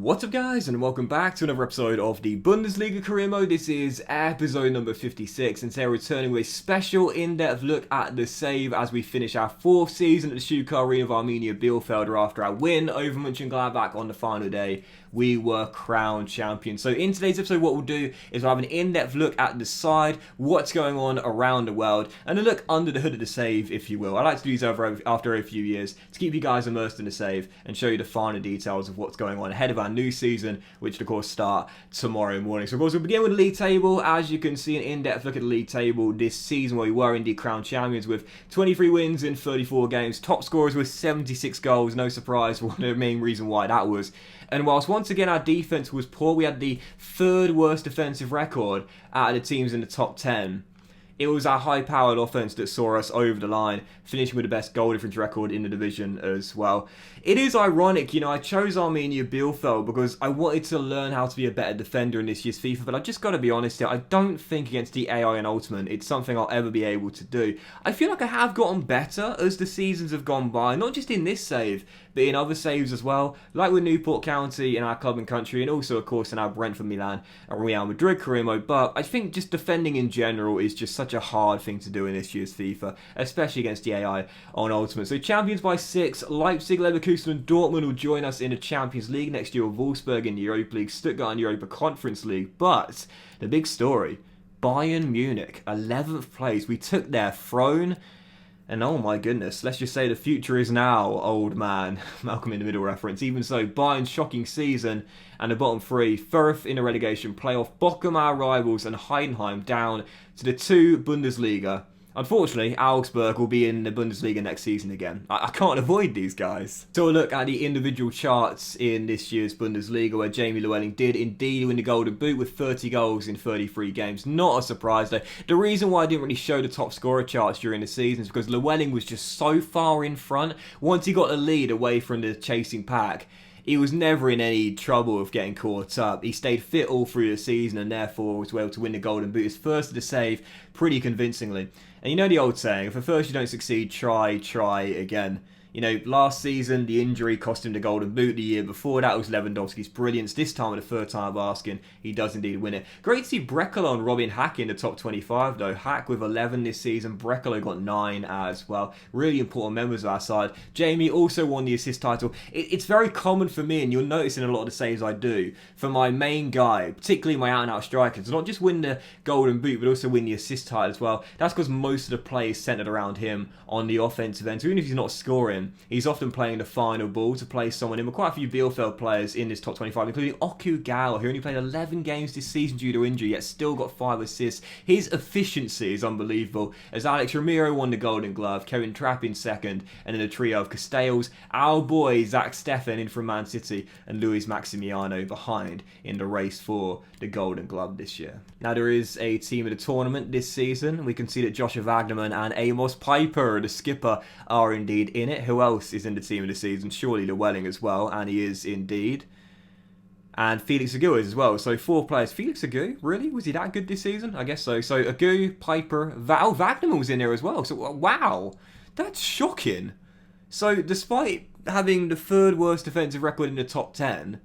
What's up guys, and welcome back to another episode of the Bundesliga career mode. This is episode number 56, and today we're returning with a special in-depth look at the save as we finish our fourth season at the Stuttgart Arena of Arminia Bielefeld after our win over Mönchengladbach on the final day. We were crowned champions. So in today's episode, what we'll do is we'll have an in-depth look at the side, what's going on around the world, and a look under the hood of the save, if you will. I like to do these after a few years to keep you guys immersed in the save and show you the finer details of what's going on ahead of our new season, which of course start tomorrow morning. So of course we'll begin with the league table. As you can see, an in-depth look at the league table this season, where we were indeed crowned champions with 23 wins in 34 games. Top scorers with 76 goals. No surprise, one of the main reason why that was. And whilst once again our defence was poor, we had the third worst defensive record out of the teams in the top 10. It was our high-powered offense that saw us over the line, finishing with the best goal difference record in the division as well. It is ironic, I chose Arminia Bielefeld because I wanted to learn how to be a better defender in this year's FIFA, but I've just got to be honest here, I don't think against the AI and Ultimate it's something I'll ever be able to do. I feel like I have gotten better as the seasons have gone by, not just in this save, but in other saves as well, like with Newport County in our club and country, and also, of course, in our Brentford, Milan, and Real Madrid career mode. But I think just defending in general is just such a hard thing to do in this year's FIFA, especially against the AI on Ultimate. So champions by 6, Leipzig, Leverkusen and Dortmund will join us in the Champions League next year, with Wolfsburg in the Europa League, Stuttgart in the Europa Conference League. But the big story, Bayern Munich, 11th place. We took their throne. And oh my goodness, let's just say the future is now, old man. Malcolm in the Middle reference. Even so, Bayern's shocking season and the bottom three, Fürth in the relegation playoff, Bochum our rivals and Heidenheim down to the 2 Bundesliga. Unfortunately, Augsburg will be in the Bundesliga next season again. I can't avoid these guys. So a look at the individual charts in this year's Bundesliga, where Jamie Llewellyn did indeed win the Golden Boot with 30 goals in 33 games. Not a surprise though. The reason why I didn't really show the top scorer charts during the season is because Llewellyn was just so far in front. Once he got the lead away from the chasing pack, he was never in any trouble of getting caught up. He stayed fit all through the season and therefore was able to win the Golden Boot. His first of the save pretty convincingly. And you know the old saying, if at first you don't succeed, try again. Last season, the injury cost him the Golden Boot. The year before that was Lewandowski's brilliance. This time, with the third time of asking, he does indeed win it. Great to see Brekalo and Robin Hack in the top 25, though. Hack with 11 this season. Brekalo got 9 as well. Really important members of our side. Jamie also won the assist title. It's very common for me, and you'll notice in a lot of the saves I do, for my main guy, particularly my out-and-out strikers, to not just win the Golden Boot, but also win the assist title as well. That's because most of the play is centered around him on the offensive end. So even if he's not scoring, he's often playing the final ball to play someone in. With quite a few Bielefeld players in this top 25, including Okugawa, who only played 11 games this season due to injury, yet still got 5 assists. His efficiency is unbelievable, as Alex Ramiro won the Golden Glove, Kevin Trapp in second, and then a trio of Castells, our boy Zach Steffen in from Man City, and Luis Maximiano behind in the race for the Golden Glove this year. Now there is a team of the tournament this season. We can see that Joshua Wagnerman and Amos Piper, the skipper, are indeed in it. Who else is in the team of the season? Surely Llewellyn as well, and he is indeed. And Felix Agu is as well. So 4 players. Felix Agu, really? Was he that good this season? I guess so. So Agu, Piper, Wagnerman was in there as well. So wow, that's shocking. So despite having the third worst defensive record in the top 10,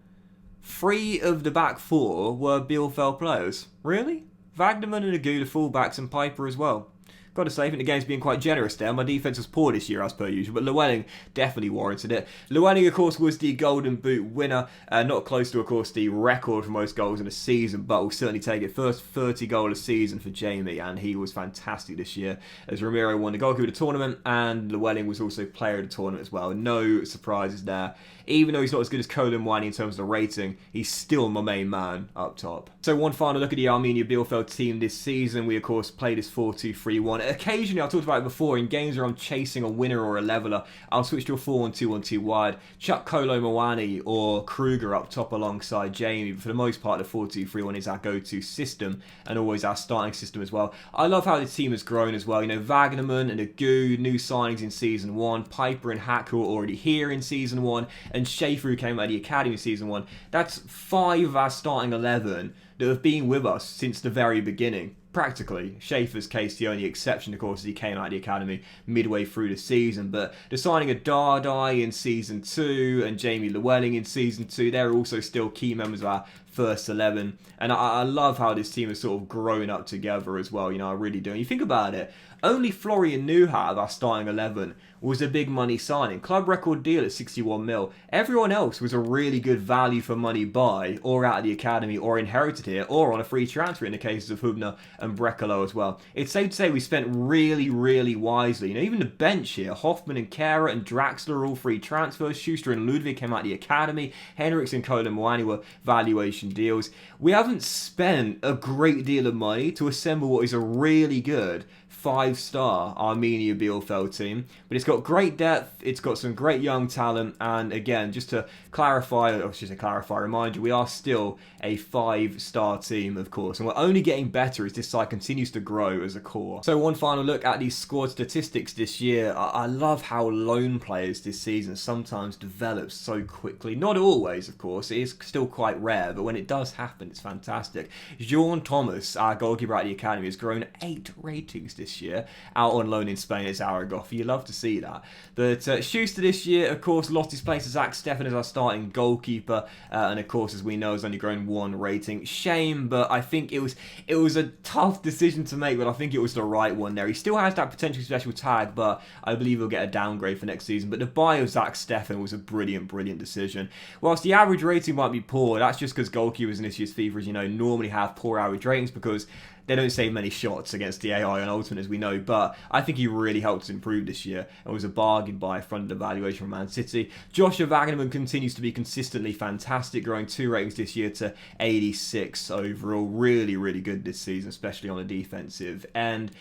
3 of the back 4 were Bielefeld players. Really? Wagnerman and Agu, the fullbacks, and Piper as well. Got to say, I think the game's been quite generous there. My defence was poor this year, as per usual, but Llewellyn definitely warranted it. Llewellyn, of course, was the Golden Boot winner. Not close to, of course, the record for most goals in a season, but will certainly take it. First 30 goal a season for Jamie, and he was fantastic this year, as Ramiro won the goalkeeper of the tournament, and Llewellyn was also player of the tournament as well. No surprises there. Even though he's not as good as Colin Wani in terms of the rating, he's still my main man up top. So one final look at the Arminia Bielefeld team this season. We, of course, played this 4-2-3-1. Occasionally, I've talked about it before, in games where I'm chasing a winner or a leveller, I'll switch to a 4-1-2-1-2 wide, chuck Kolo Mwani or Kruger up top alongside Jamie, but for the most part, the 4-2-3-1 is our go-to system, and always our starting system as well. I love how the team has grown as well. Wagnerman and Agu, new signings in Season 1, Piper and Hack, who are already here in Season 1, and Schaefer, who came out of the Academy in Season 1. That's 5 of our starting 11 that have been with us since the very beginning. practically. Schaefer's case, the only exception, of course, is he came out of the academy midway through the season. But the signing of Dardai in Season 2 and Jamie Llewellyn in Season 2, they're also still key members of our first 11. And I love how this team has sort of grown up together as well. I really do. And you think about it, only Florian Neuhaus out of our starting 11 was a big money signing. Club record deal at 61 mil. Everyone else was a really good value for money buy, or out of the academy, or inherited here, or on a free transfer in the cases of Hubner and Brekalo as well. It's safe to say we spent really, really wisely. Even the bench here, Hoffman and Kehrer and Draxler are all free transfers. Schuster and Ludwig came out of the academy. Henriks and Colin Moani were valuation deals. We haven't spent a great deal of money to assemble what is a really good 5-star Arminia Bielefeld team, but it's got great depth, it's got some great young talent, and again, just to remind you, we are still a 5-star team, of course, and we're only getting better as this side continues to grow as a core. So one final look at these squad statistics this year. I love how loan players this season sometimes develop so quickly. Not always, of course, it is still quite rare, but when it does happen, it's fantastic. Jean Thomas, our goalkeeper at the academy, has grown 8 ratings this year, out on loan in Spain at Zaragoza. You love to see that. But Schuster this year, of course, lost his place to Zach Steffen as our starting goalkeeper, and of course, as we know, has only grown 1 rating. Shame, but I think it was a tough decision to make, but I think it was the right one there. He still has that potential special tag, but I believe he'll get a downgrade for next season. But the buy of Zach Steffen was a brilliant decision. Whilst the average rating might be poor, that's just because goalkeepers in this year's FIFA, as you know, normally have poor average ratings because they don't save many shots against the AI and Ultimate, as we know, but I think he really helped us improve this year and was a bargain buy front of the valuation from Man City. Joshua Wagnerman continues to be consistently fantastic, growing 2 ratings this year to 86 overall. Really good this season, especially on the defensive end.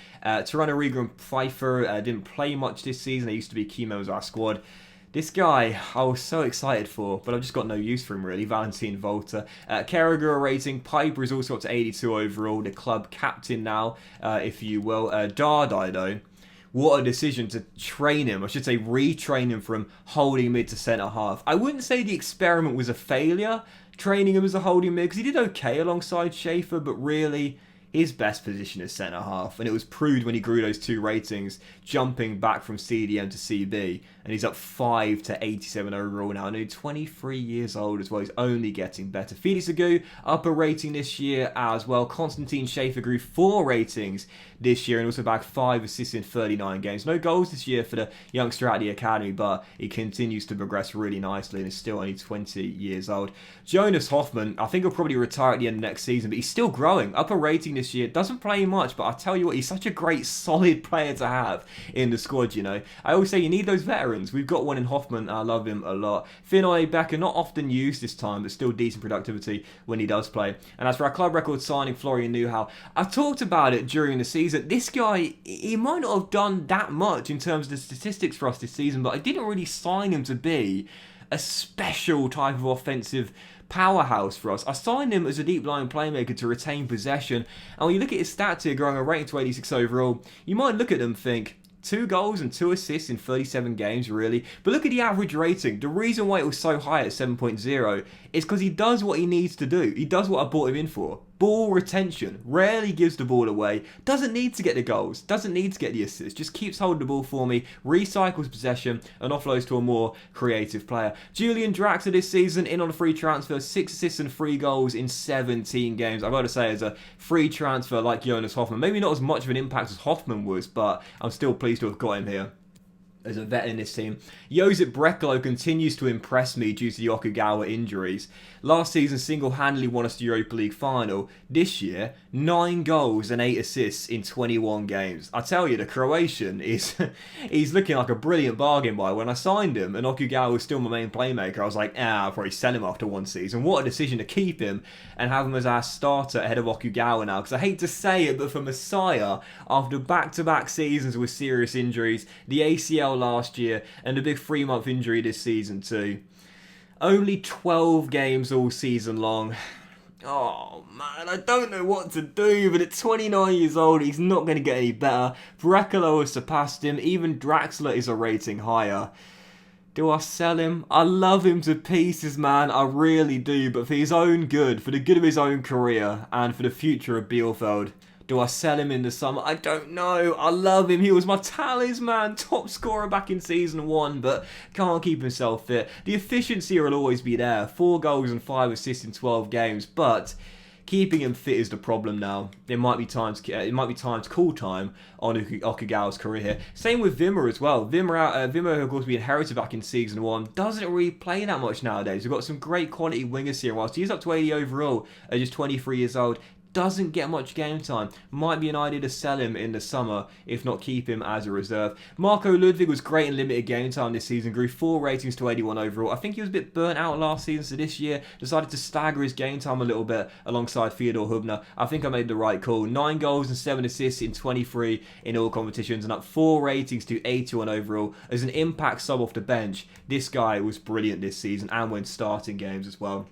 Tirana Riga and Pfeiffer didn't play much this season. They used to be key members of our squad. This guy, I was so excited for, but I've just got no use for him really. Valentin Volta. Carragher rating. Piper is also up to 82 overall. The club captain now, if you will. Dardai, though. What a decision to train him. I should say retrain him from holding mid to centre half. I wouldn't say the experiment was a failure, training him as a holding mid, because he did okay alongside Schaefer, but really his best position is centre half, and it was proved when he grew those 2 ratings, jumping back from CDM to CB, and he's up 5 to 87 overall now, and he's 23 years old as well. He's only getting better. Felix Agu, up a rating this year as well. Konstantin Schaefer grew 4 ratings this year and also bagged 5 assists in 39 games. No goals this year for the youngster at the academy, but he continues to progress really nicely and is still only 20 years old. Jonas Hoffman, I think he'll probably retire at the end of next season, but he's still growing. Up a rating this year. Doesn't play much, but I tell you what, he's such a great, solid player to have in the squad, you know. I always say you need those veterans. We've got one in Hoffman. I love him a lot. Finnoy Becker, not often used this time, but still decent productivity when he does play. And as for our club record signing, Florian Neuhaus, I talked about it during the season. This guy, he might not have done that much in terms of the statistics for us this season, but I didn't really sign him to be a special type of offensive powerhouse for us. I signed him as a deep line playmaker to retain possession, and when you look at his stats here, growing a rating to 86 overall, you might look at them and think 2 goals and 2 assists in 37 games, really. But look at the average rating. The reason why it was so high at 7.0 is because he does what he needs to do. He does what I bought him in for. Ball retention. Rarely gives the ball away. Doesn't need to get the goals. Doesn't need to get the assists. Just keeps holding the ball for me. Recycles possession and offloads to a more creative player. Julian Draxler this season in on a free transfer. 6 assists and 3 goals in 17 games. I've got to say, as a free transfer like Jonas Hoffman, maybe not as much of an impact as Hoffman was, but I'm still pleased to have got him here as a vet in this team. Josip Brekalo continues to impress me due to the Okugawa injuries. Last season single-handedly won us the Europa League final. This year, 9 goals and 8 assists in 21 games. I tell you, the Croatian he's looking like a brilliant bargain buy. When I signed him and Okugawa was still my main playmaker, I was like, I'll probably sell him after 1 season. What a decision to keep him and have him as our starter ahead of Okugawa now. Because I hate to say it, but for Messiah, after back-to-back seasons with serious injuries, the ACL last year and a big 3-month injury this season too, only 12 games all season long. Oh man, I don't know what to do, but at 29 years old, he's not going to get any better. Brekalo has surpassed him. Even Draxler is a rating higher. Do I sell him? I love him to pieces, man. I really do. But for his own good, for the good of his own career, and for the future of Bielefeld, Do I sell him in the summer? I don't know. I love him. He was my talisman, top scorer back in season 1, but can't keep himself fit. The efficiency will always be there. 4 goals and 5 assists in 12 games, but keeping him fit is the problem now. It might be time to call time on Okugawa's career here. Same with Wimmer as well. Wimmer, of course, we inherited back in season 1, doesn't really play that much nowadays. We've got some great quality wingers here. Whilst he's up to 80 overall, at just 23 years old, doesn't get much game time. Might be an idea to sell him in the summer, if not keep him as a reserve. Marco Ludwig was great in limited game time this season, grew 4 ratings to 81 overall. I think he was a bit burnt out last season, so this year decided to stagger his game time a little bit alongside Theodor Hubner. I think I made the right call. 9 goals and 7 assists in 23 in all competitions, and up 4 ratings to 81 overall. As an impact sub off the bench, this guy was brilliant this season, and when starting games as well.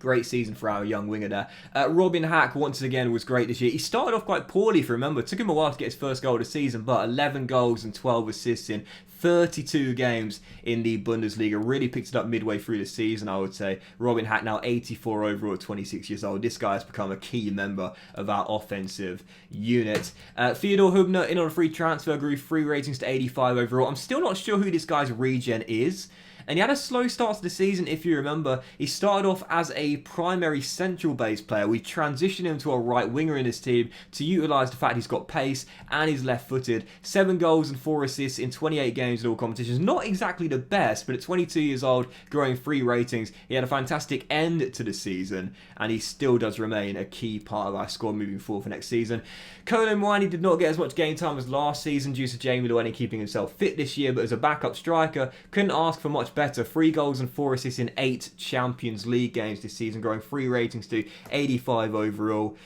Great season for our young winger there. Robin Hack, once again, was great this year. He started off quite poorly, if you remember. It took him a while to get his first goal of the season, but 11 goals and 12 assists in 32 games in the Bundesliga. Really picked it up midway through the season, I would say. Robin Hack now 84 overall at 26 years old. This guy has become a key member of our offensive unit. Theodor Hubner, in on a free transfer, grew 3 ratings to 85 overall. I'm still not sure who this guy's regen is. And he had a slow start to the season, if you remember. He started off as a primary central base player. We transitioned him to a right winger in his team to utilise the fact he's got pace and he's left-footed. 7 goals and 4 assists in 28 games in all competitions. Not exactly the best, but at 22 years old, growing 3 ratings, he had a fantastic end to the season, and he still does remain a key part of our squad moving forward for next season. Kolo Muani did not get as much game time as last season due to Jamie Llewellyn keeping himself fit this year, but as a backup striker, couldn't ask for much better. 3 goals and 4 assists in 8 Champions League games this season, growing 3 ratings to 85 overall.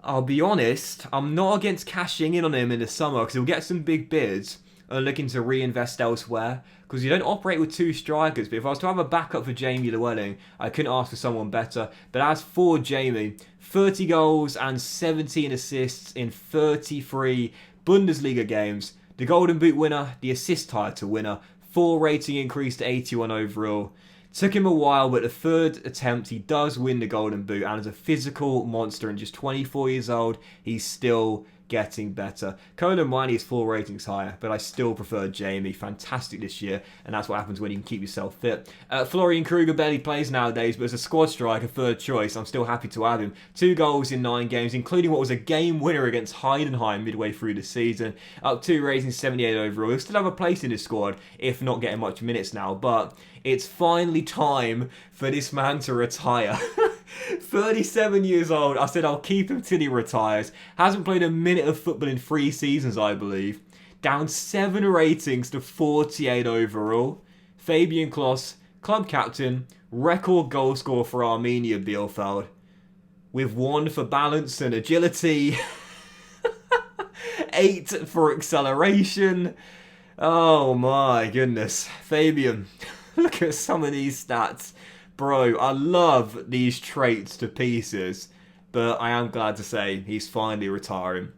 I'll be honest, I'm not against cashing in on him in the summer because he'll get some big bids and looking to reinvest elsewhere, because you don't operate with 2 strikers. But if I was to have a backup for Jamie Llewellyn, I couldn't ask for someone better. But as for Jamie, 30 goals and 17 assists in 33 Bundesliga games, the Golden Boot winner, the assist title winner, 4 rating increase to 81 overall. Took him a while, but the 3rd attempt, he does win the Golden Boot, and as a physical monster and just 24 years old, he's still getting better. Kolo Muani is 4 ratings higher, but I still prefer Jamie. Fantastic this year, and that's what happens when you can keep yourself fit. Florian Kruger barely plays nowadays, but as a squad striker, 3rd choice, I'm still happy to have him. 2 goals in 9 games, including what was a game winner against Heidenheim midway through the season. Up 2 ratings, 78 overall. He'll still have a place in his squad, if not getting much minutes now, but it's finally time for this man to retire. 37 years old. I said I'll keep him till he retires. Hasn't played a minute of football in 3 seasons, I believe. Down 7 ratings to 48 overall. Fabian Klos, club captain, record goal scorer for Arminia Bielefeld, with 1 for balance and agility, 8 for acceleration. Oh my goodness. Fabian, look at some of these stats. Bro, I love these traits to pieces, but I am glad to say he's finally retiring.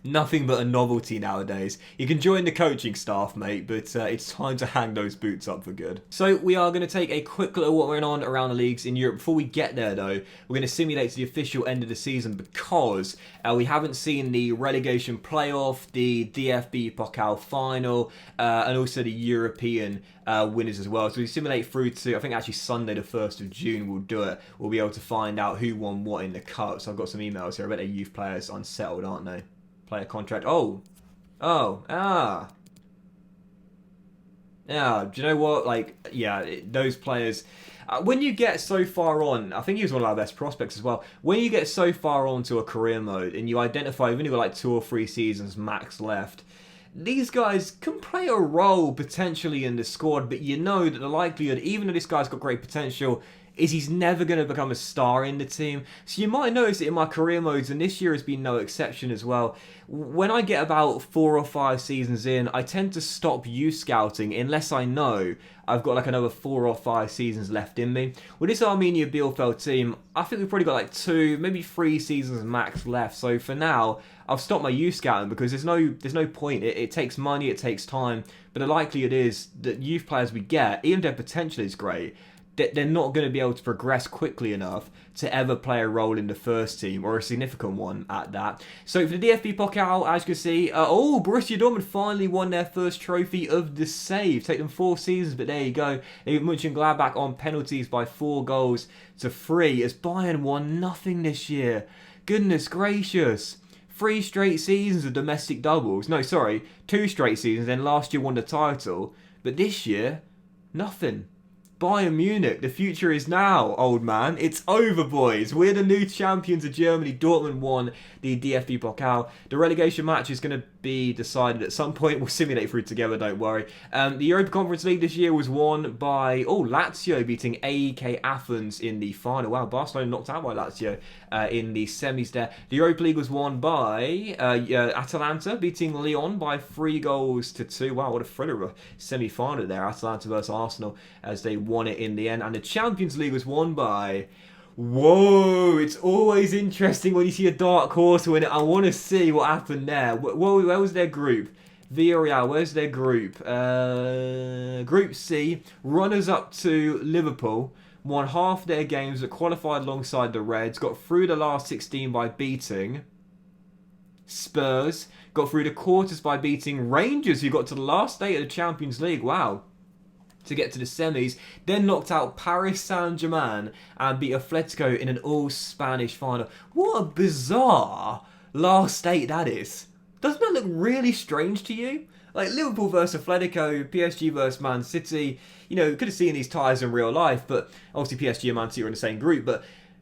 Nothing but a novelty nowadays. You can join the coaching staff, mate, but it's time to hang those boots up for good. So we are going to take a quick look at what went on around the leagues in Europe. Before we get there, though, we're going to simulate to the official end of the season because we haven't seen the relegation playoff, the DFB Pokal final, and also the European winners as well. So we simulate through to, I think actually Sunday the 1st of June we'll do it. We'll be able to find out who won what in the cup. So I've got some emails here. I bet they're youth players unsettled, aren't they? Player contract. Yeah, do you know what? Like, yeah, those players, when you get so far on, I think he was one of our best prospects as well. When you get so far on to a career mode and you identify you've only got like 2 or 3 seasons max left, these guys can play a role potentially in the squad, but you know that the likelihood, even though this guy's got great potential, is he's never going to become a star in the team. So you might notice it in my career modes, and this year has been no exception as well. When I get about 4 or 5 seasons in, I tend to stop youth scouting unless I know I've got like another 4 or 5 seasons left in me. With this Arminia Bielefeld team, I think we've probably got like 2, maybe 3 seasons max left. So for now, I've stopped my youth scouting because there's no point. It takes money, it takes time, but the likelihood is that youth players we get, even if their potential is great, they're not going to be able to progress quickly enough to ever play a role in the first team, or a significant one at that. So for the DFB Pokal, as you can see, Borussia Dortmund finally won their first trophy of the save. Take them 4 seasons, but there you go. They beat Mönchengladbach on penalties by 4-3, as Bayern won nothing this year. Goodness gracious. 3 straight seasons of domestic doubles. No, sorry, 2 straight seasons, then last year won the title. But this year, nothing. Bayern Munich, the future is now, old man. It's over, boys. We're the new champions of Germany. Dortmund won the DFB Pokal. The relegation match is going to be decided at some point. We'll simulate through together, don't worry. The Europa Conference League this year was won by, Lazio beating AEK Athens in the final. Wow, Barcelona knocked out by Lazio in the semis there. The Europa League was won by Atalanta beating Lyon by 3-2. Wow, what a thriller of a semi-final there. Atalanta versus Arsenal as they won it in the end. And the Champions League was won by... Whoa, it's always interesting when you see a dark horse win it. I want to see what happened there. Where was their group? Villarreal, where's their group? Group C, runners up to Liverpool, won half their games that qualified alongside the Reds, got through the last 16 by beating Spurs, got through the quarters by beating Rangers, who got to the last 8 of the Champions League. Wow. To get to the semis, then knocked out Paris Saint-Germain and beat Atletico in an all-Spanish final. What a bizarre last 8 that is. Doesn't that look really strange to you? Like Liverpool versus Atletico, PSG versus Man City. You know, could have seen these ties in real life, but obviously PSG and Man City are in the same group,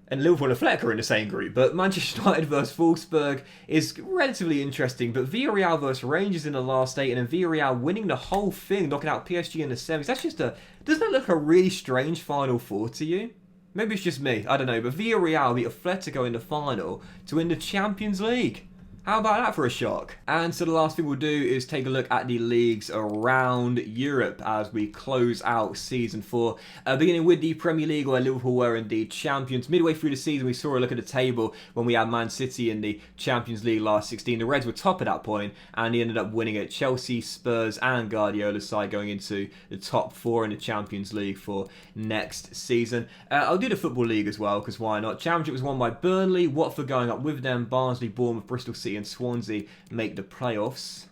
and Liverpool and Atletico are in the same group. But Manchester United versus Wolfsburg is relatively interesting. But Villarreal versus Rangers in the last 8, and then Villarreal winning the whole thing, knocking out PSG in the semis. That's just doesn't that look a really strange Final Four to you? Maybe it's just me, I don't know. But Villarreal beat Atletico in the final to win the Champions League. How about that for a shock? And so the last thing we'll do is take a look at the leagues around Europe as we close out Season 4. Beginning with the Premier League, where Liverpool were indeed champions. Midway through the season, we saw a look at the table when we had Man City in the Champions League last 16. The Reds were top at that point, and they ended up winning it. Chelsea, Spurs, and Guardiola's side going into the top 4 in the Champions League for next season. I'll do the Football League as well, because why not? Championship was won by Burnley, Watford going up with them, Barnsley, Bournemouth, Bristol City, and Swansea make the playoffs.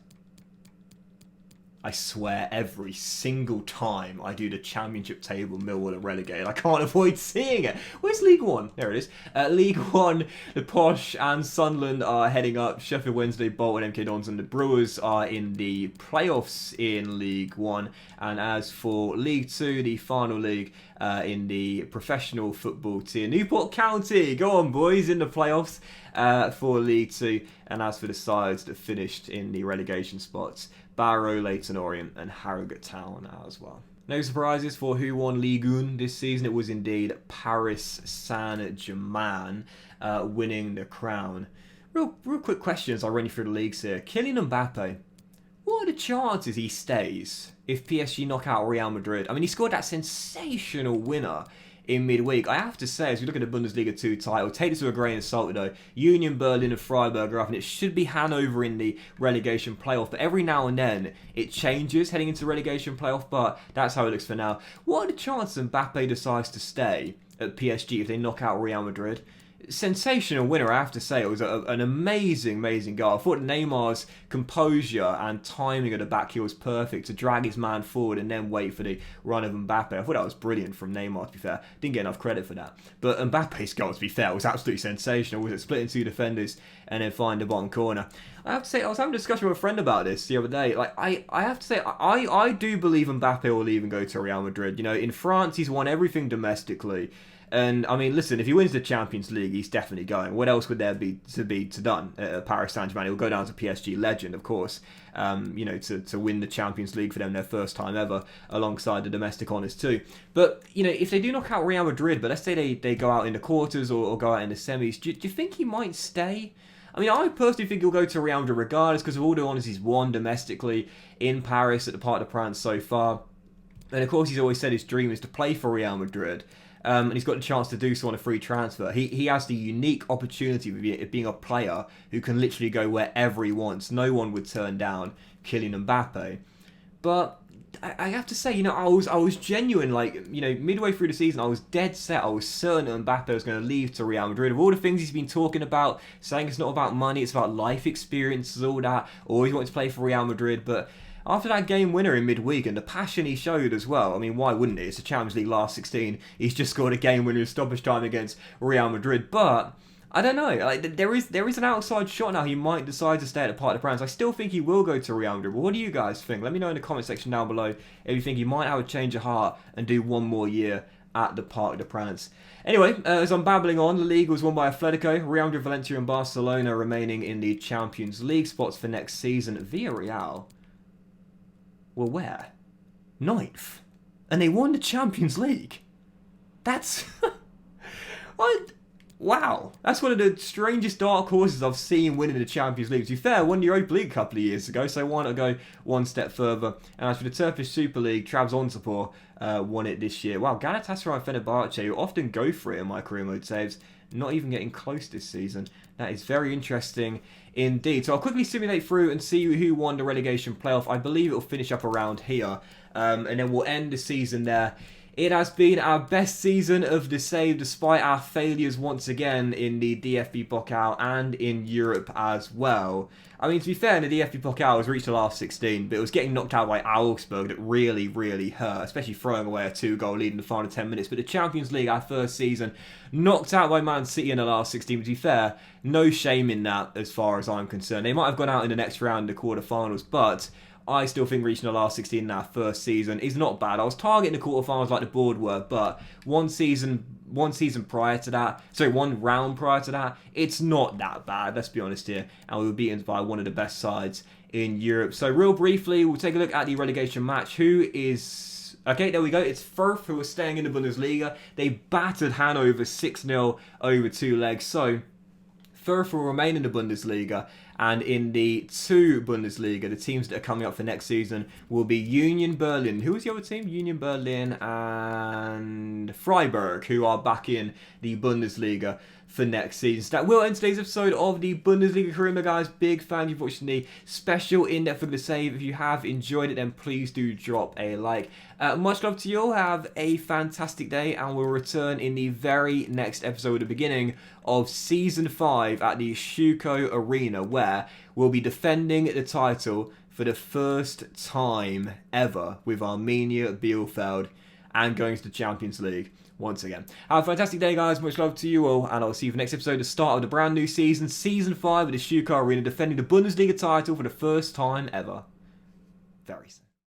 I swear every single time I do the Championship table, Millwall are relegated. I can't avoid seeing it. Where's League One? There it is. League One, the Posh and Sunderland are heading up. Sheffield Wednesday, Bolton, MK Dons and the Brewers are in the playoffs in League One. And as for League Two, the final league in the professional football tier, Newport County, go on boys, in the playoffs for League Two. And as for the sides that finished in the relegation spots, Barrow, Leyton Orient and Harrogate Town as well. No surprises for who won Ligue 1 this season. It was indeed Paris Saint-Germain winning the crown. Real quick questions I'll run you through the leagues here. Kylian Mbappe, what are the chances he stays if PSG knock out Real Madrid? I mean, he scored that sensational winner in midweek. I have to say, as we look at the Bundesliga 2 title, take this with a grain of salt though. Union Berlin and Freiburg are up, and it should be Hanover in the relegation playoff. But every now and then, it changes heading into the relegation playoff, but that's how it looks for now. What are the chances Mbappe decides to stay at PSG if they knock out Real Madrid? Sensational winner, I have to say. It was an amazing goal. I thought Neymar's composure and timing at the back heel was perfect to drag his man forward and then wait for the run of Mbappe. I thought that was brilliant from Neymar, to be fair. Didn't get enough credit for that. But Mbappe's goal, to be fair, was absolutely sensational. Was it splitting 2 defenders and then find the bottom corner? I have to say, I was having a discussion with a friend about this the other day. Like, I have to say, I do believe Mbappe will leave and go to Real Madrid. You know, in France, he's won everything domestically. And, I mean, listen, if he wins the Champions League, he's definitely going. What else would there be to done at Paris Saint-Germain? He'll go down as a PSG legend, of course, to win the Champions League for them, their first time ever, alongside the domestic honours too. But, you know, if they do knock out Real Madrid, but let's say they go out in the quarters or go out in the semis, do you think he might stay? I mean, I personally think he'll go to Real Madrid regardless, because of all the honours he's won domestically in Paris at the Parc des Princes so far. And, of course, he's always said his dream is to play for Real Madrid. And he's got the chance to do so on a free transfer. He has the unique opportunity of being a player who can literally go wherever he wants. No one would turn down Kylian Mbappe. But I have to say, you know, I was genuine. Like, you know, midway through the season, I was dead set. I was certain that Mbappe was going to leave to Real Madrid. Of all the things he's been talking about, saying it's not about money, it's about life experiences, all that. Always wanted to play for Real Madrid, but after that game winner in midweek and the passion he showed as well, I mean, why wouldn't he? It's the Champions League last 16. He's just scored a game winner in stoppage time against Real Madrid, but I don't know. Like, there is an outside shot now. He might decide to stay at the Parc des Princes. I still think he will go to Real Madrid. But what do you guys think? Let me know in the comment section down below if you think he might have a change of heart and do one more year at the Parc des Princes. Anyway, as I'm babbling on, the league was won by Atletico, Real Madrid, Valencia and Barcelona remaining in the Champions League spots for next season. Villarreal were where? 9th. And they won the Champions League. That's... what? Wow, that's one of the strangest dark horses I've seen winning the Champions League. To be fair, won the Europa League a couple of years ago, so why not go one step further? And as for the Turkish Super League, Trabzonspor won it this year. Wow, Galatasaray and Fenerbahce, who often go for it in my career mode saves, not even getting close this season. That is very interesting indeed. So I'll quickly simulate through and see who won the relegation playoff. I believe it will finish up around here, and then we'll end the season there. It has been our best season of the save despite our failures once again in the DFB Pokal and in Europe as well. I mean, to be fair, in the DFB Pokal, it was reached the last 16, but it was getting knocked out by Augsburg that really, really hurt, especially throwing away a 2-goal lead in the final 10 minutes. But the Champions League, our first season, knocked out by Man City in the last 16. But to be fair, no shame in that as far as I'm concerned. They might have gone out in the next round, the quarterfinals, but I still think reaching the last 16 in our first season is not bad. I was targeting the quarterfinals like the board were, but one prior to that, sorry, one round prior to that, it's not that bad, let's be honest here. And we were beaten by one of the best sides in Europe. So real briefly, we'll take a look at the relegation match. Who is... Okay, there we go. It's Fürth who are staying in the Bundesliga. They battered Hanover 6-0 over 2 legs. So Fürth will remain in the Bundesliga, and in the 2 Bundesliga, the teams that are coming up for next season will be Union Berlin. Who was the other team? Union Berlin and Freiburg, who are back in the Bundesliga for next season. So that will end today's episode of the Bundesliga career, guys. Big fan of watching the special in-depth look at the save. If you have enjoyed it, then please do drop a like. Much love to you all. Have a fantastic day, and we'll return in the very next episode, the beginning of Season 5 at the Schuko Arena, where we'll be defending the title for the first time ever with Arminia Bielefeld and going to the Champions League once again. Have a fantastic day, guys. Much love to you all, and I'll see you for the next episode, the start of the brand new season, Season 5 at the Schuko Arena, defending the Bundesliga title for the first time ever. Very soon.